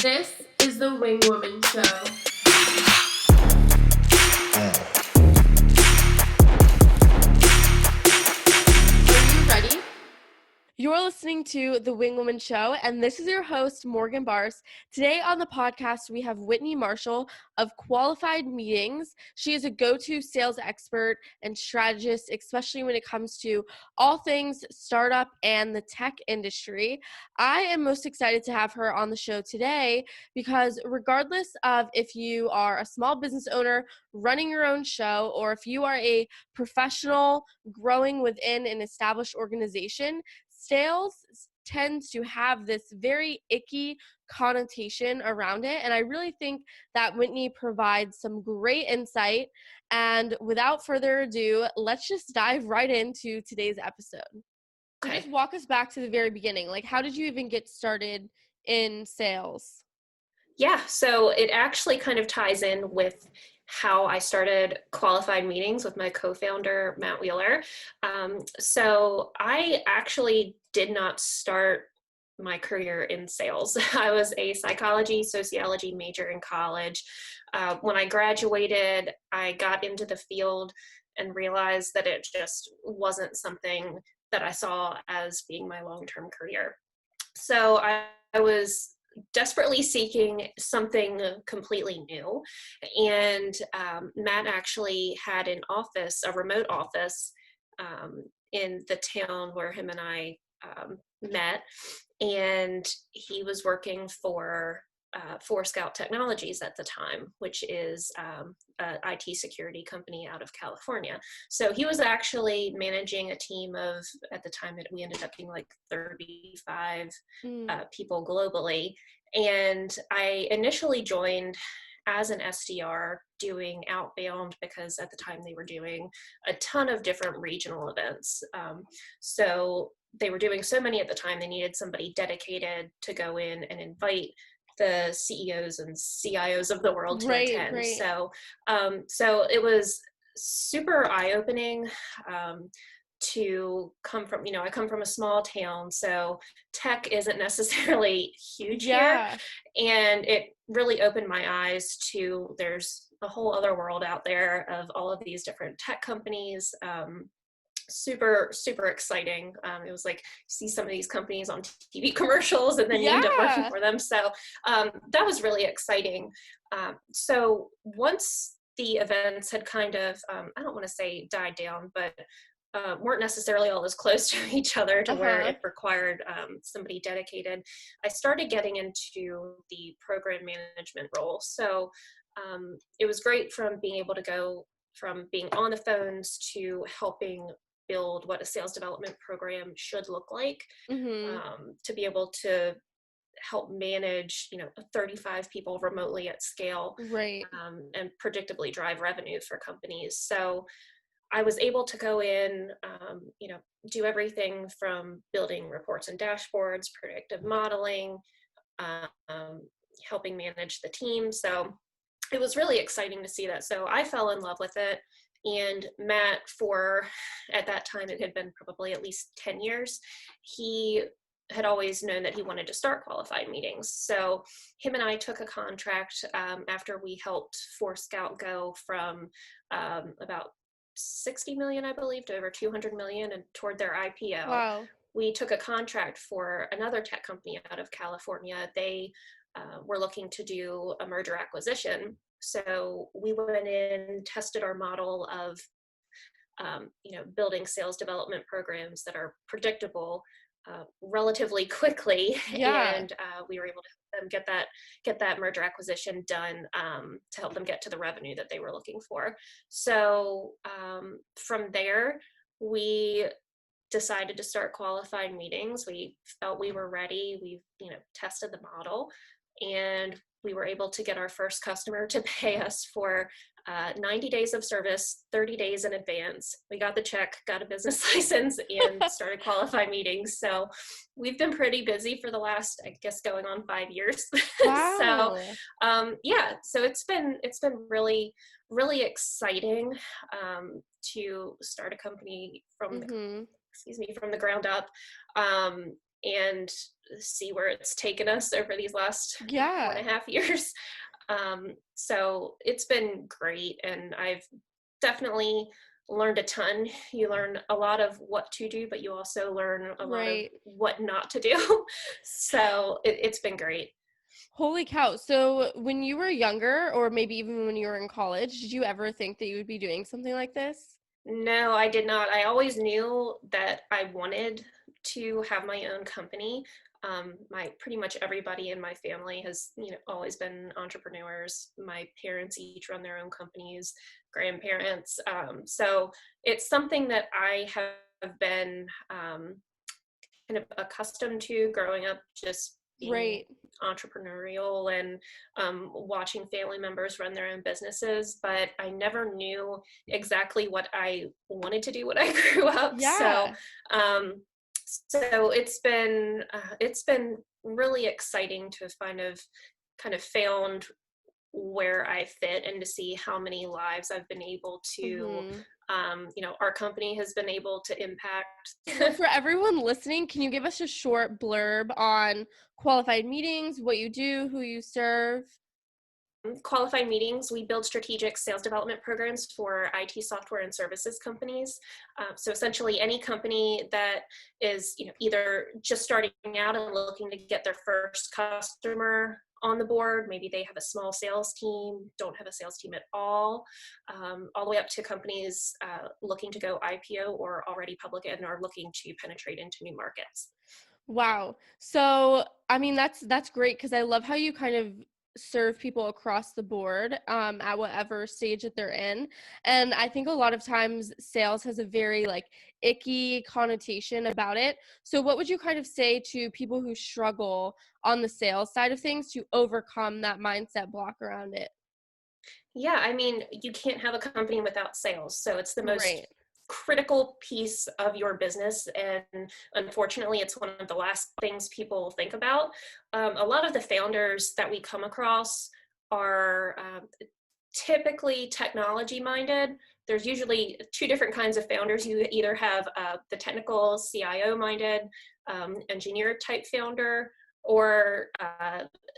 This is the Wing Woman Show. Are you ready? You're listening to The Wing Woman Show, and this is your host, Morgan Bars. Today on the podcast, we have Whitney Marshall of Qualified Meetings. She is a go-to sales expert and strategist, especially when it comes to all things startup and the tech industry. I am most excited to have her on the show today because regardless of if you are a small business owner running your own show or if you are a professional growing within an established organization, sales tends to have this very icky connotation around it. And I really think that Whitney provides some great insight. And without further ado, let's just dive right into today's episode. So just walk us back to the very beginning. Like, how did you even get started in sales? Yeah, so it actually kind of ties in with how I started Qualified Meetings with my co-founder, Matt Wheeler. So I actually did not start my career in sales. I was a psychology, sociology major in college. When I graduated, I got into the field and realized that it just wasn't something that I saw as being my long-term career. So I was desperately seeking something completely new. And Matt actually had an office, a remote office in the town where him and I met. And he was working for Scout Technologies at the time, which is an IT security company out of California. So he was actually managing a team of, at the time, we ended up being like 35 people globally. And I initially joined as an SDR doing outbound because at the time they were doing a ton of different regional events. So they were doing so many at the time, they needed somebody dedicated to go in and invite the CEOs and CIOs of the world to attend. Right. So it was super eye-opening to come from, I come from a small town, so tech isn't necessarily huge here. And it really opened my eyes to there's a whole other world out there of all of these different tech companies. Super exciting. It was like see some of these companies on TV commercials and then you end up working for them. So that was really exciting. So once the events had kind of, I don't want to say died down, but weren't necessarily all as close to each other to where it required somebody dedicated, I started getting into the program management role. So it was great from being able to go from being on the phones to helping build what a sales development program should look like, to be able to help manage 35 people remotely at scale, and predictably drive revenue for companies. So I was able to go in, do everything from building reports and dashboards, predictive modeling, helping manage the team. So it was really exciting to see that. So I fell in love with it. And Matt, at that time, it had been probably at least 10 years, he had always known that he wanted to start Qualified Meetings. So him and I took a contract after we helped Scout go from about 60 million, I believe, to over 200 million and toward their IPO. Wow. We took a contract for another tech company out of California. They were looking to do a merger acquisition. So we went in, tested our model of, building sales development programs that are predictable relatively quickly, and we were able to help them get that merger acquisition done to help them get to the revenue that they were looking for. So from there, we decided to start Qualified Meetings. We felt we were ready. We tested the model, and we were able to get our first customer to pay us for 90 days of service, 30 days in advance. We got the check, got a business license, and started Qualified Meetings. So we've been pretty busy for the last, I guess, going on 5 years. Wow. So it's been really, really exciting to start a company from the ground up. and see where it's taken us over these last Yeah. 4.5 years. So it's been great, and I've definitely learned a ton. You learn a lot of what to do, but you also learn a lot of Right. what not to do. So it's been great. Holy cow. So when you were younger, or maybe even when you were in college, did you ever think that you would be doing something like this? No, I did not. I always knew that I wanted to have my own company. My pretty much everybody in my family has, always been entrepreneurs. My parents each run their own companies, grandparents. So it's something that I have been kind of accustomed to growing up, just being Right. entrepreneurial and watching family members run their own businesses, but I never knew exactly what I wanted to do when I grew up. Yeah. Um, so it's been really exciting to kind of found where I fit and to see how many lives I've been able to, Hmm. our company has been able to impact. So for everyone listening, can you give us a short blurb on qualified meetings, what you do, who you serve? Qualified Meetings, we build strategic sales development programs for IT software and services companies. So essentially any company that is either just starting out and looking to get their first customer on the board, maybe they have a small sales team, don't have a sales team at all the way up to companies looking to go IPO or already public and are looking to penetrate into new markets. Wow. So, I mean, that's great because I love how you kind of serve people across the board at whatever stage that they're in. And I think a lot of times sales has a very like icky connotation about it. So, what would you kind of say to people who struggle on the sales side of things to overcome that mindset block around it? Yeah, I mean, you can't have a company without sales. So it's the most Right. critical piece of your business. And unfortunately, it's one of the last things people think about. A lot of the founders that we come across are typically technology minded. There's usually two different kinds of founders. You either have the technical CIO minded engineer type founder, or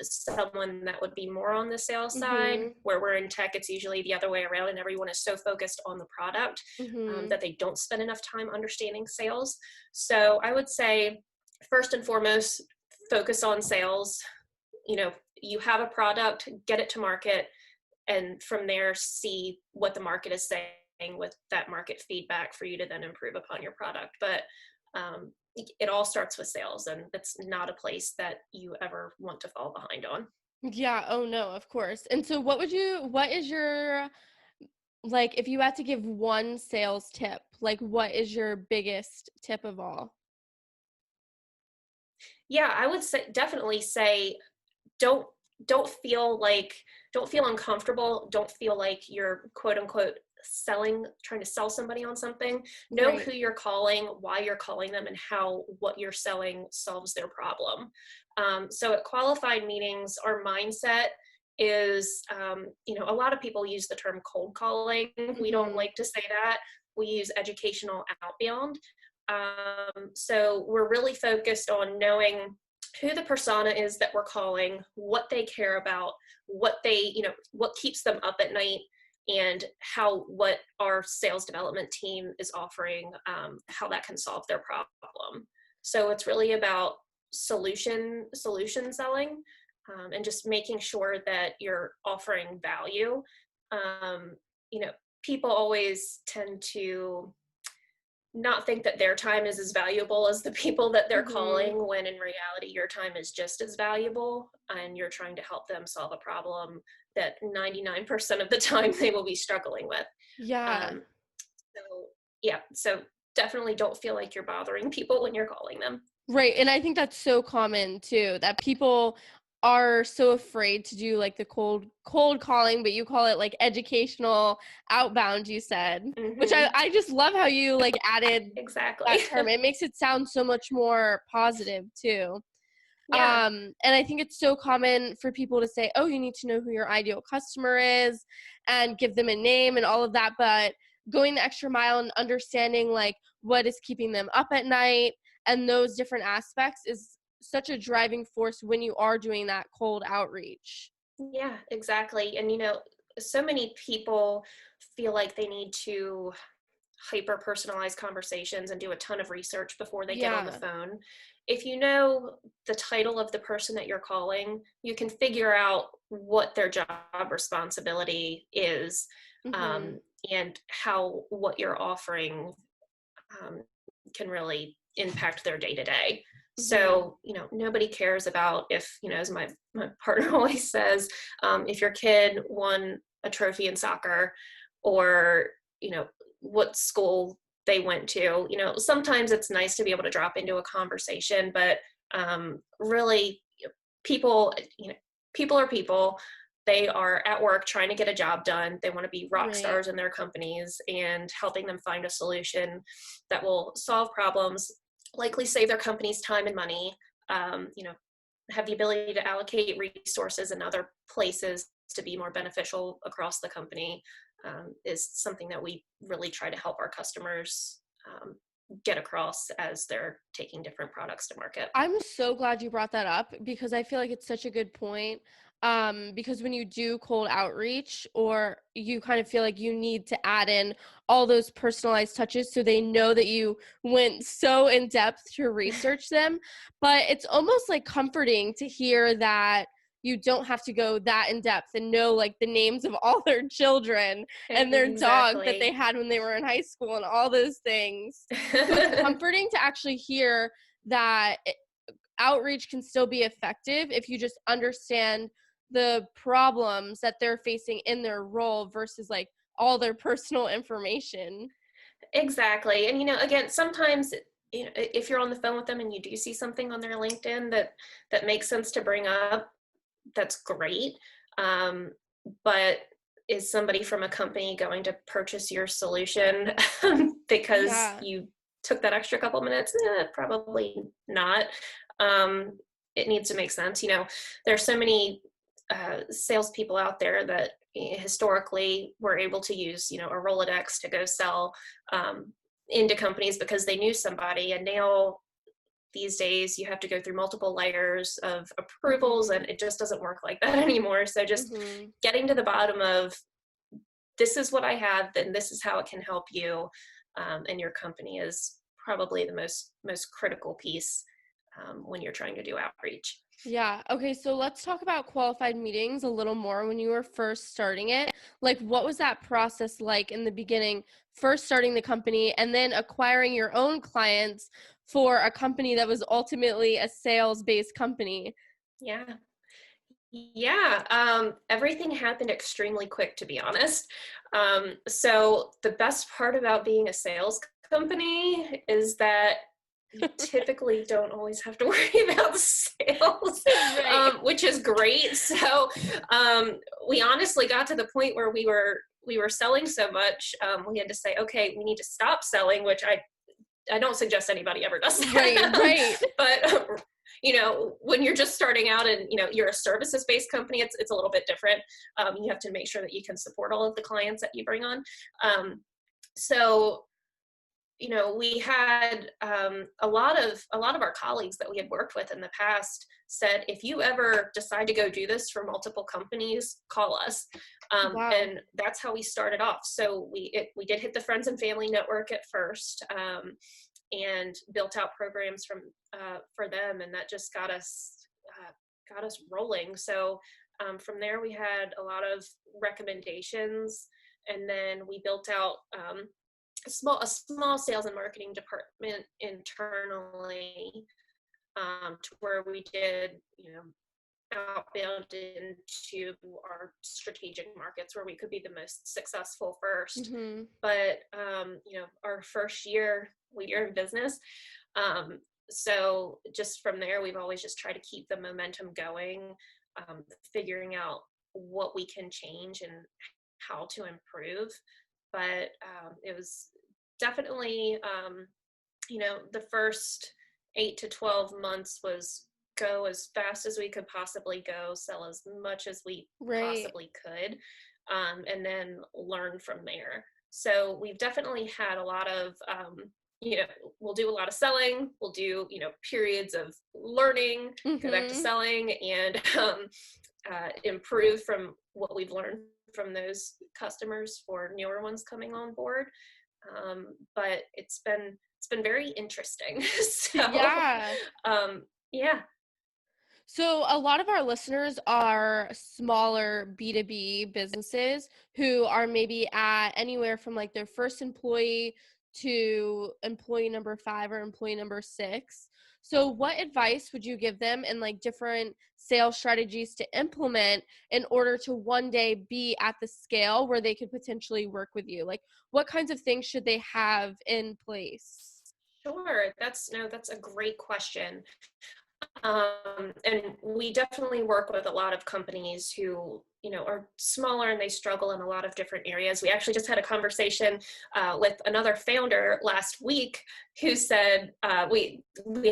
someone that would be more on the sales side. Mhm. Where we're in tech, it's usually the other way around, and everyone is so focused on the product Mhm. that they don't spend enough time understanding sales. So I would say, first and foremost, focus on sales. You have a product, get it to market, and from there see what the market is saying with that market feedback for you to then improve upon your product. But it all starts with sales, and it's not a place that you ever want to fall behind on. Yeah, oh no, of course. And so what is your like if you had to give one sales tip, like what is your biggest tip of all? Yeah, I would definitely say, don't don't feel like don't feel uncomfortable, don't feel like you're quote unquote trying to sell somebody on something. Know Right. who you're calling, why you're calling them, and how what you're selling solves their problem. So at Qualified Meetings, our mindset is, a lot of people use the term cold calling. We don't Mhm. like to say that. We use educational outbound. So we're really focused on knowing who the persona is that we're calling, what they care about, what keeps them up at night, and what our sales development team is offering, how that can solve their problem. So it's really about solution selling, and just making sure that you're offering value. Um, you know, People always tend to not think that their time is as valuable as the people that they're Mhm. calling, when in reality your time is just as valuable, and you're trying to help them solve a problem that 99% of the time they will be struggling with. Yeah. um, so definitely don't feel like you're bothering people when you're calling them. Right. And I think that's so common too, that people are so afraid to do like the cold calling, but you call it like educational outbound, you said. Which Hmm. I just love how you like added Exactly. that term. It makes it sound so much more positive too. Yeah. And I think it's so common for people to say, oh, you need to know who your ideal customer is and give them a name and all of that. But going the extra mile and understanding like what is keeping them up at night and those different aspects is such a driving force when you are doing that cold outreach. Yeah, exactly. And, so many people feel like they need to hyper personalized conversations and do a ton of research before they get on the Yeah. phone. If you know the title of the person that you're calling, you can figure out what their job responsibility is, Mm-hmm. um, and how what you're offering um, can really impact their day to day. Mm-hmm. So, nobody cares about if, as my partner always says, if your kid won a trophy in soccer, or, what school they went to. Sometimes it's nice to be able to drop into a conversation, but really, people, people are people. They are at work trying to get a job done. They want to be rock Right. stars in their companies, and helping them find a solution that will solve problems, likely save their companies time and money, have the ability to allocate resources in other places to be more beneficial across the company, is something that we really try to help our customers get across as they're taking different products to market. I'm so glad you brought that up because I feel like it's such a good point. Because when you do cold outreach, or you kind of feel like you need to add in all those personalized touches so they know that you went so in depth to research them, but it's almost like comforting to hear that you don't have to go that in depth and know like the names of all their children and their dog that they Exactly. had when they were in high school and all those things. So it's comforting to actually hear that outreach can still be effective if you just understand the problems that they're facing in their role versus like all their personal information. Exactly. And, again, sometimes, if you're on the phone with them and you do see something on their LinkedIn that makes sense to bring up, that's great. But is somebody from a company going to purchase your solution because Yeah. you took that extra couple minutes? Probably not. It needs to make sense. There's so many salespeople out there that historically were able to use, a Rolodex to go sell into companies because they knew somebody, and now these days you have to go through multiple layers of approvals, Mhm. and it just doesn't work like that anymore. So just Mhm. getting to the bottom of, this is what I have, and this is how it can help you and your company, is probably the most critical piece when you're trying to do outreach. Yeah. Okay, so let's talk about qualified meetings a little more. When you were first starting it, like what was that process like in the beginning, first starting the company and then acquiring your own clients for a company that was ultimately a sales-based company? Yeah. Yeah, everything happened extremely quick, to be honest. So the best part about being a sales company is that you typically don't always have to worry about sales, Right. which is great. So we honestly got to the point where we were selling so much, we had to say, okay, we need to stop selling, which I don't suggest anybody ever does Right, that. right. But when you're just starting out and you're a services based company, it's a little bit different. You have to make sure that you can support all of the clients that you bring on. So we had a lot of our colleagues that we had worked with in the past said, if you ever decide to go do this for multiple companies, call us. Wow. And that's how we started off. So we did hit the friends and family network at first, and built out programs for them, and that just got us rolling. So from there, we had a lot of recommendations, and then we built out a small sales and marketing department internally, to where we did, outbound into our strategic markets where we could be the most successful first. Mhm. But our first year, we are in business. Um, so just from there, we've always just tried to keep the momentum going, figuring out what we can change and how to improve. But it was definitely, the first 8 to 12 months was go as fast as we could possibly go, sell as much as we Right. possibly could, and then learn from there. So we've definitely had a lot of we'll do a lot of selling, we'll do, periods of learning, go back to selling, and improve from what we've learned from those customers for newer ones coming on board. But it's been very interesting. So, Yeah. yeah. So a lot of our listeners are smaller B2B businesses who are maybe at anywhere from like their first employee to employee number 5 or employee number 6. So what advice would you give them in like different sales strategies to implement in order to one day be at the scale where they could potentially work with you? Like what kinds of things should they have in place? Sure. That's a great question. And we definitely work with a lot of companies who, are smaller and they struggle in a lot of different areas. We actually just had a conversation with another founder last week who said, we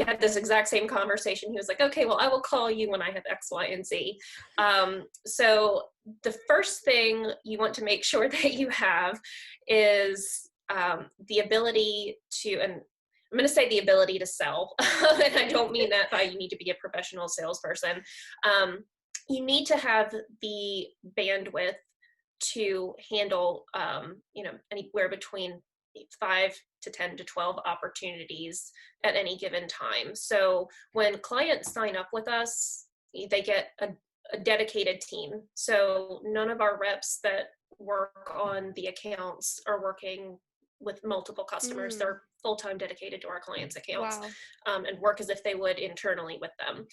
had this exact same conversation. He was like, okay, well, I will call you when I have X, Y, and Z. So the first thing you want to make sure that you have is the ability to, and I'm going to say the ability to sell, and I don't mean that by you need to be a professional salesperson. You need to have the bandwidth to handle, anywhere between 5 to 10 to 12 opportunities at any given time. So when clients sign up with us, they get a dedicated team. So none of our reps that work on the accounts are working with multiple customers. They're full-time dedicated to our clients' accounts. Wow. And work as if they would internally with them.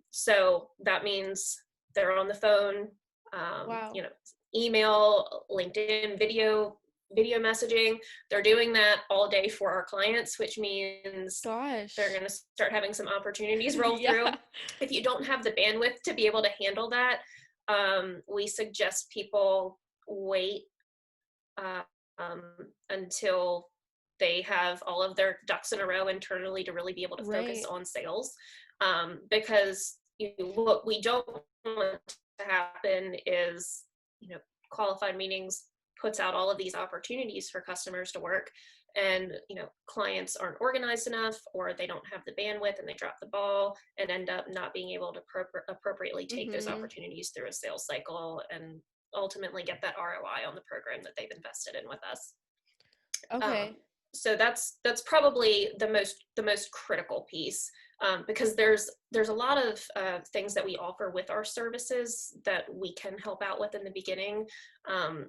So that means they're on the phone, Wow. email, LinkedIn, video messaging. They're doing that all day for our clients, which means Gosh. they're going to start having some opportunities roll Yeah. through. If you don't have the bandwidth to be able to handle that, we suggest people wait until they have all of their ducks in a row internally to really be able to focus on sales. Because what we don't want to happen is, Qualified Meetings puts out all of these opportunities for customers to work, and clients aren't organized enough, or they don't have the bandwidth and they drop the ball and end up not being able to appropriately take those opportunities through a sales cycle and ultimately get that ROI on the program that they've invested in with us. Okay. So that's probably the most critical piece, because there's a lot of things that we offer with our services that we can help out with in the beginning.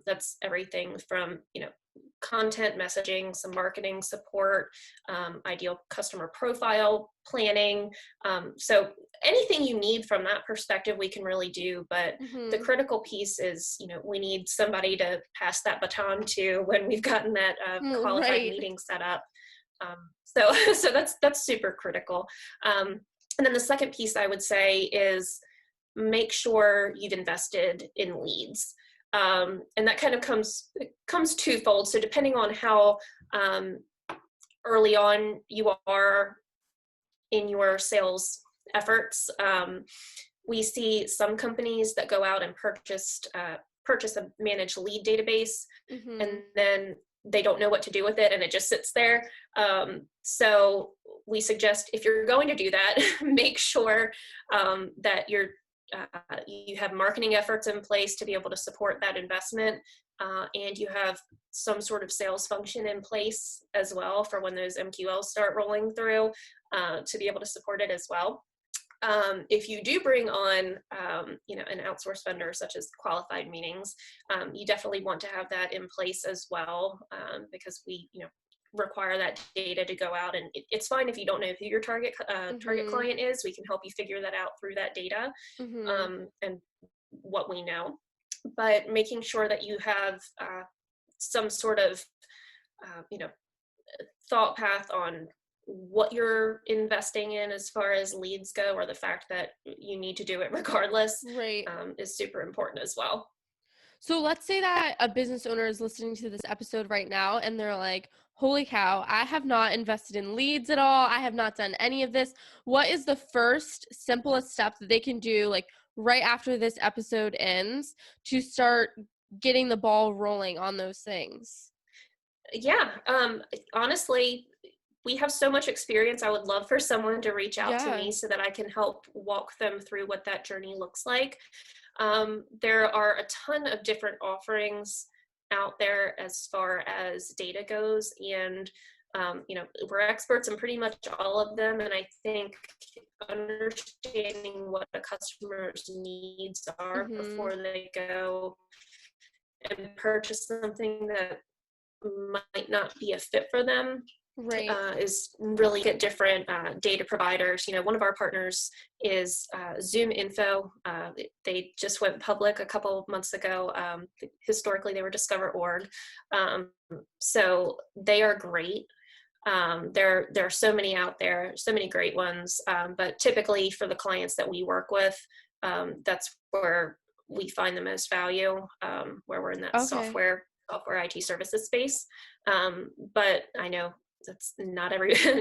That's everything from content messaging, some marketing support, ideal customer profile planning. So anything you need from that perspective, we can really do. But the critical piece is, we need somebody to pass that baton to when we've gotten that qualified meeting set up. So that's super critical. And then the second piece I would say is make sure you've invested in leads. And that kind of comes twofold. So depending on how early on you are in your sales efforts, we see some companies that go out and purchase a managed lead database, and then they don't know what to do with it and it just sits there. So we suggest, if you're going to do that, make sure that you have marketing efforts in place to be able to support that investment, and you have some sort of sales function in place as well for when those MQLs start rolling through, to be able to support it as well. If you do bring on, an outsourced vendor such as Qualified Meetings, you definitely want to have that in place as well, because we, require that data to go out, and it's fine if you don't know who your target client is. We can help you figure that out through that data, and what we know. But making sure that you have some sort of, thought path on what you're investing in as far as leads go, or the fact that you need to do it regardless, is super important as well. So let's say that a business owner is listening to this episode right now and they're like, holy cow, I have not invested in leads at all. I have not done any of this. What is the first simplest step that they can do, like right after this episode ends, to start getting the ball rolling on those things? Yeah. Honestly, we have so much experience. I would love for someone to reach out to Yeah. me so that I can help walk them through what that journey looks like. There are a ton of different offerings out there as far as data goes, and we're experts in pretty much all of them. And I think understanding what a customer's needs are Mm-hmm. before they go and purchase something that might not be a fit for them Right. is really get different data providers. One of our partners is Zoom Info. They just went public a couple months ago. Historically, they were Discover.org. So they are great. There are so many out there, so many great ones. But typically for the clients that we work with, that's where we find the most value, where we're in that Okay. software IT services space. But I know that's not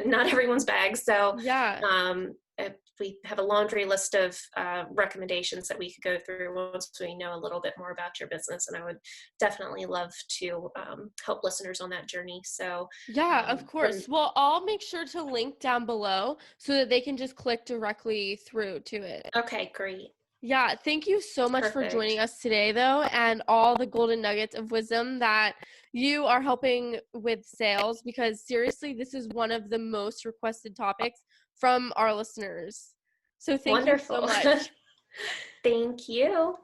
not everyone's bag. So Yeah. if we have a laundry list of recommendations that we could go through once we know a little bit more about your business, and I would definitely love to help listeners on that journey. So Yeah, of from course. Well, I'll make sure to link down below so that they can just click directly through to it. Okay, great. Yeah, thank you so much for joining Perfect. us today, though, and all the golden nuggets of wisdom that you are helping with sales, because seriously, this is one of the most requested topics from our listeners. So thank you so Wonderful. much. Thank you.